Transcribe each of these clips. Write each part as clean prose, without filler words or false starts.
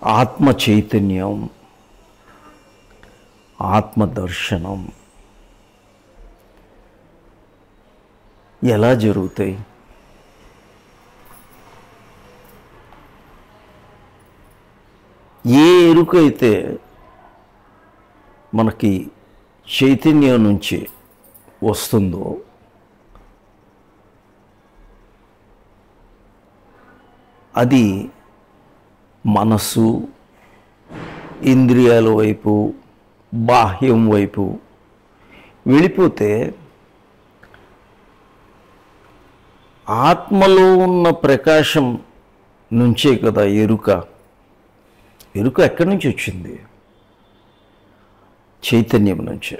ఆత్మ చైతన్యం, ఆత్మ దర్శనం ఎలా జరుగుతాయి? ఏ ఎరుకైతే మనకి చైతన్యం నుంచి వస్తుందో అది మనస్సు, ఇంద్రియాల వైపు, బాహ్యం వైపు వెళ్ళిపోతే ఆత్మలో ఉన్న ప్రకాశం నుంచే కదా ఎరుక. ఎరుక ఎక్కడి నుంచి వచ్చింది? చైతన్యం నుంచే.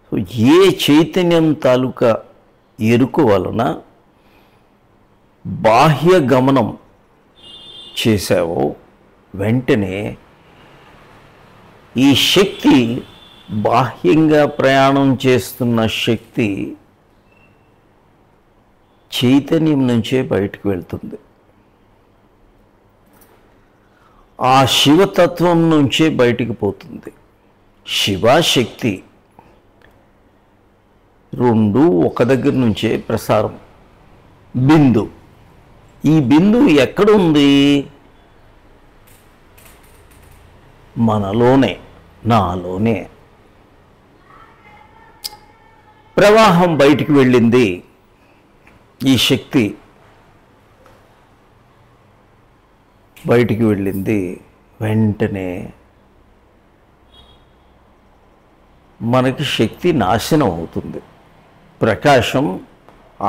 సో ఏ చైతన్యం తాలూకా ఎరుక వలన బాహ్య గమనం చేశావో వెంటనే ఈ శక్తి, బాహ్యంగా ప్రయాణం చేస్తున్న శక్తి చైతన్యం నుంచే బయటకు వెళ్తుంది. ఆ శివతత్వం నుంచే బయటికి పోతుంది. శివశక్తి రెండు ఒక దగ్గర నుంచే ప్రసారం. బిందు, ఈ బిందువు ఎక్కడుంది? మనలోనే, నాలోనే. ప్రవాహం బయటికి వెళ్ళింది, ఈ శక్తి బయటికి వెళ్ళింది, వెంటనే మనకి శక్తి నాశనం అవుతుంది. ప్రకాశం,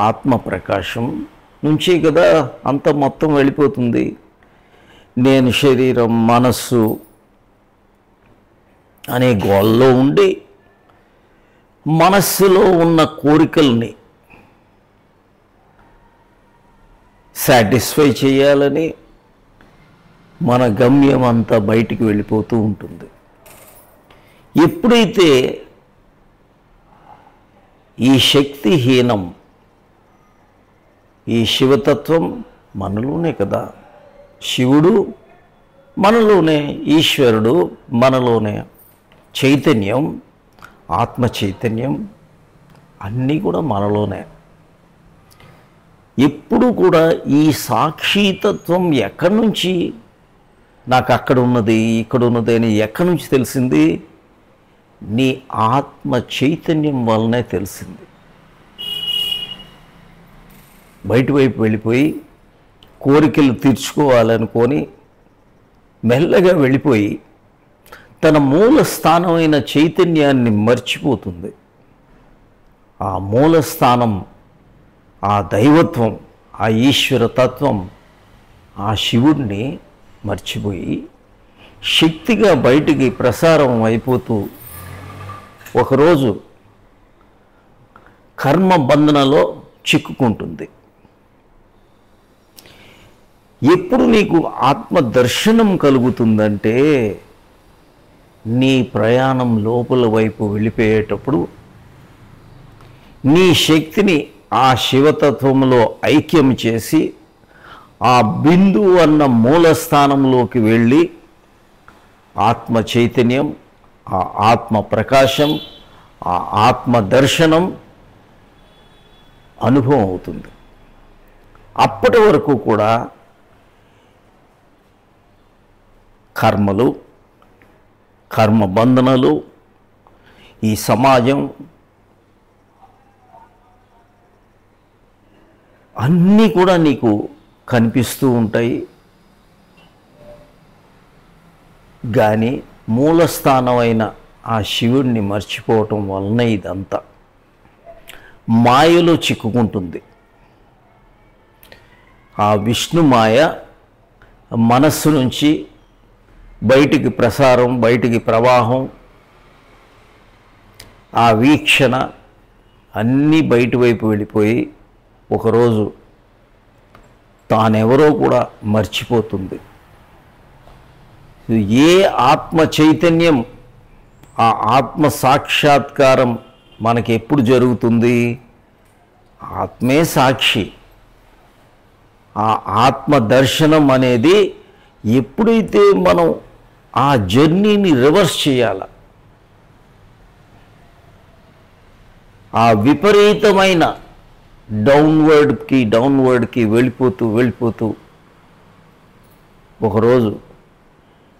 ఆత్మ ప్రకాశం నుంచే కదా అంత మొత్తం వెళ్ళిపోతుంది. నేను శరీరం, మనస్సు అనే గోల్లో ఉండి మనస్సులో ఉన్న కోరికల్ని సాటిస్ఫై చేయాలని మన గమ్యం అంతా బయటికి వెళ్ళిపోతూ ఉంటుంది. ఎప్పుడైతే ఈ శక్తిహీనం, ఈ శివతత్వం మనలోనే కదా, శివుడు మనలోనే, ఈశ్వరుడు మనలోనే, చైతన్యం, ఆత్మ చైతన్యం అన్నీ కూడా మనలోనే. ఎప్పుడు కూడా ఈ సాక్షితత్వం ఎక్కడి నుంచి, నాకు అక్కడ ఉన్నది, ఇక్కడ ఉన్నది అని ఎక్కడి నుంచి తెలిసింది? నీ ఆత్మ చైతన్యం వల్లనే తెలిసింది. బయట వైపు వెళ్ళిపోయి కోరికలు తీర్చుకోవాలనుకొని మెల్లగా వెళ్ళిపోయి తన మూల స్థానమైన చైతన్యాన్ని మర్చిపోతుంది. ఆ మూల స్థానం, ఆ దైవత్వం, ఆ ఈశ్వర తత్వం, ఆ శివుడిని మర్చిపోయి శక్తిగా బయటికి ప్రసారం అయిపోతూ ఒకరోజు కర్మ బంధనలో చిక్కుకుంటుంది. ఎప్పుడు నీకు ఆత్మ దర్శనం కలుగుతుందంటే నీ ప్రయాణం లోపల వైపు వెళ్ళిపోయేటప్పుడు నీ శక్తిని ఆ శివతత్వంలో ఐక్యం చేసి ఆ బిందువు అన్న మూలస్థానంలోకి వెళ్ళి ఆత్మ చైతన్యం, ఆ ఆత్మ ప్రకాశం, ఆ ఆత్మ దర్శనం అనుభవం అవుతుంది. అప్పటి వరకు కూడా కర్మలు, కర్మ బంధనలు, ఈ సమాజం అన్నీ కూడా నీకు కనిపిస్తూ ఉంటాయి. కానీ మూలస్థానమైన ఆ శివుడిని మర్చిపోవటం వలన ఇదంతా మాయలో చిక్కుకుంటుంది. ఆ విష్ణు మాయ మనస్సు నుంచి బయటికి ప్రసారం, బయటికి ప్రవాహం, ఆ వీక్షణ అన్నీ బయటి వైపు వెళ్ళిపోయి ఒకరోజు తానెవరో కూడా మర్చిపోతుంది. ఏ ఆత్మ చైతన్యం, ఆ ఆత్మ సాక్షాత్కారం మనకి ఎప్పుడు జరుగుతుంది? ఆత్మే సాక్షి. ఆ ఆత్మ దర్శనం అనేది ఎప్పుడైతే మనం ఆ జర్నీని రివర్స్ చేయాల, ఆ విపరీతమైన డౌన్వర్డ్కి వెళ్ళిపోతూ ఒకరోజు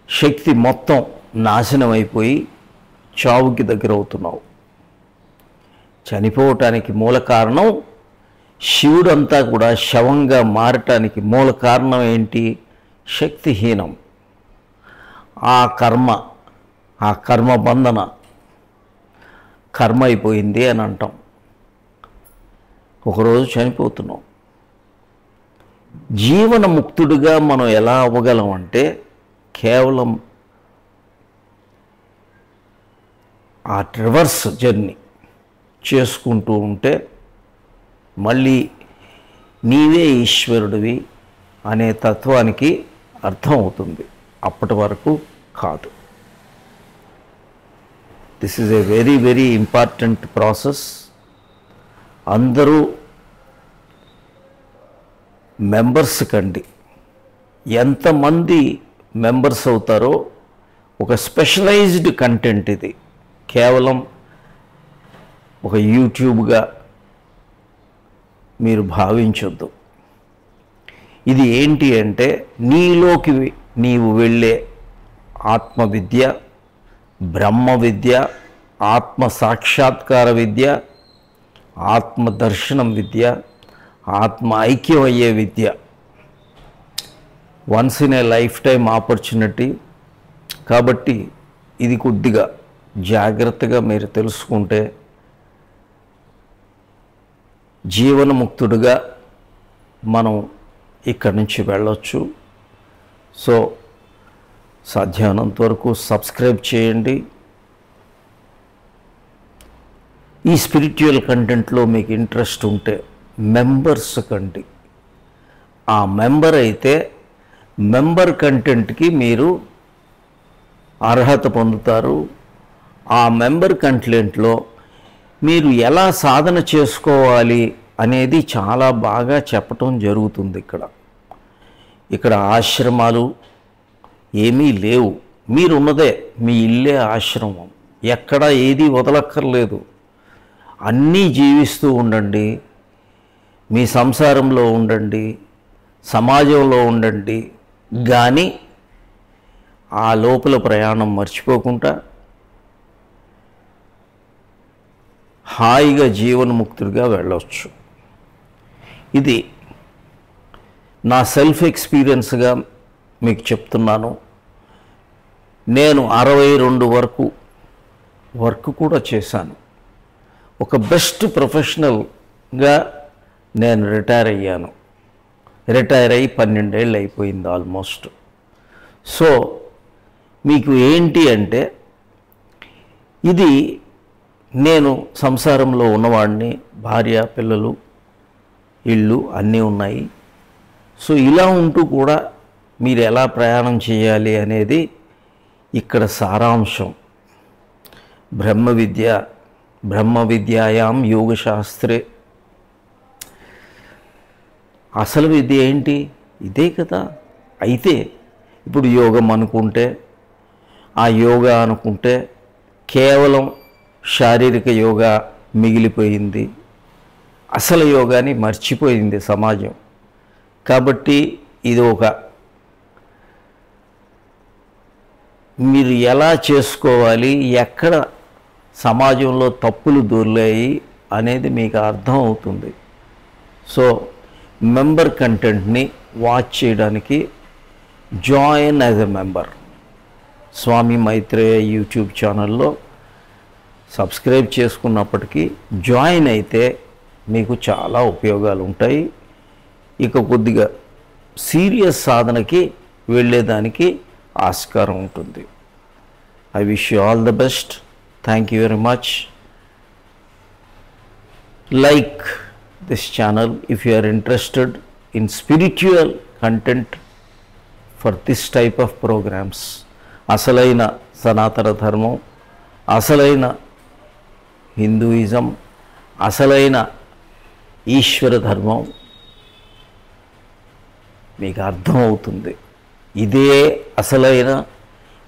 శక్తి మొత్తం నాశనం అయిపోయి చావుకి దగ్గర అవుతున్నావు. చనిపోవటానికి మూల కారణం శివుడంతా కూడా శవంగా మారటానికి మూల కారణం ఏంటి? శక్తిహీనం. ఆ కర్మ బంధన కర్మ అయిపోయింది అని అంటాం. ఒకరోజు చనిపోతున్నాం. జీవన ముక్తుడిగా మనం ఎలా అవ్వగలం అంటే కేవలం ఆ రివర్స్ జర్నీ చేసుకుంటూ ఉంటే మళ్ళీ నీవే ఈశ్వరుడివి అనే తత్వానికి అర్థం అవుతుంది. అప్పటి వరకు కాదు. This is a very very important process. అందరూ మెంబర్స్ కండి, ఎంతమంది మెంబర్స్ అవుతారో ఒక స్పెషలైజ్డ్ కంటెంట్ ఇది. కేవలం ఒక యూట్యూబ్గా మీరు భావించొద్దు. ఇది ఏంటి అంటే నీలోకి నీవు వెళ్ళే ఆత్మవిద్య, బ్రహ్మ విద్య, ఆత్మ సాక్షాత్కార విద్య, ఆత్మదర్శనం విద్య, ఆత్మ ఐక్యం అయ్యే విద్య. Once in a lifetime opportunity. కాబట్టి ఇది కొద్దిగా జాగ్రత్తగా మీరు తెలుసుకుంటే జీవనముక్తుడిగా మనం ఇక్కడి నుంచి వెళ్ళొచ్చు. సో సాధ్యమైనంత వరకు సబ్స్క్రైబ్ చేయండి. ఈ స్పిరిచువల్ కంటెంట్లో మీకు ఇంట్రెస్ట్ ఉంటే మెంబర్స్ కండి. ఆ మెంబర్ అయితే మెంబర్ కంటెంట్కి మీరు అర్హత పొందుతారు. ఆ మెంబర్ కంటెంట్లో మీరు ఎలా సాధన చేసుకోవాలి అనేది చాలా బాగా చెప్పటం జరుగుతుంది. ఇక్కడ ఆశ్రమాలు ఏమీ లేవు. మీరున్నదే మీ ఇల్లే ఆశ్రమం. ఎక్కడ ఏది వదలక్కర్లేదు. అన్నీ జీవిస్తూ ఉండండి. మీ సంసారంలో ఉండండి, సమాజంలో ఉండండి, కానీ ఆ లోపల ప్రయాణం మర్చిపోకుండా హాయిగా జీవన్ముక్తుడిగా వెళ్ళవచ్చు. ఇది నా సెల్ఫ్ ఎక్స్పీరియన్స్గా మీకు చెప్తున్నాను. నేను 62 వరకు వర్క్ కూడా చేశాను. ఒక బెస్ట్ ప్రొఫెషనల్గా నేను రిటైర్ అయ్యాను. రిటైర్ అయ్యి 12 ఏళ్ళు అయిపోయింది ఆల్మోస్ట్. సో మీకు ఏంటి అంటే ఇది నేను సంసారంలో ఉన్నవాడిని, భార్య, పిల్లలు, ఇళ్ళు అన్నీ ఉన్నాయి. సో ఇలా ఉంటూ కూడా మీరు ఎలా ప్రయాణం చేయాలి అనేది ఇక్కడ సారాంశం. బ్రహ్మ విద్యాయాం యోగశాస్త్రే. అసలు విద్య ఏంటి? ఇదే కదా. అయితే ఇప్పుడు యోగం అనుకుంటే, ఆ యోగా అనుకుంటే కేవలం శారీరక యోగా మిగిలిపోయింది. అసలు యోగాని మర్చిపోయింది సమాజం. కాబట్టి ఇది మీరు ఎలా చేసుకోవాలి, ఎక్కడ సమాజంలో తప్పులు దొర్లాయి అనేది మీకు అర్థం అవుతుంది. సో మెంబర్ కంటెంట్ని వాచ్ చేయడానికి join as a member Swami Maitreya YouTube ఛానల్లో సబ్స్క్రైబ్ చేసుకున్నప్పటికీ జాయిన్ అయితే మీకు చాలా ఉపయోగాలు ఉంటాయి. ఇక కొద్దిగా సీరియస్ సాధనకి వెళ్ళేదానికి ఆస్కారం ఉంటుంది. I wish you all the best. Thank you very much. Like this channel if you are interested in spiritual content for this type of programs. అసలైన సనాతన ధర్మం, అసలైన హిందూయిజం, అసలైన ఈశ్వర ధర్మం మీకు అర్థమవుతుంది. ఇదే అసలైన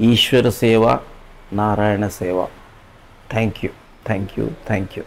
ఈశ్వర సేవ, నారాయణ సేవ. Thank you, thank you, thank you.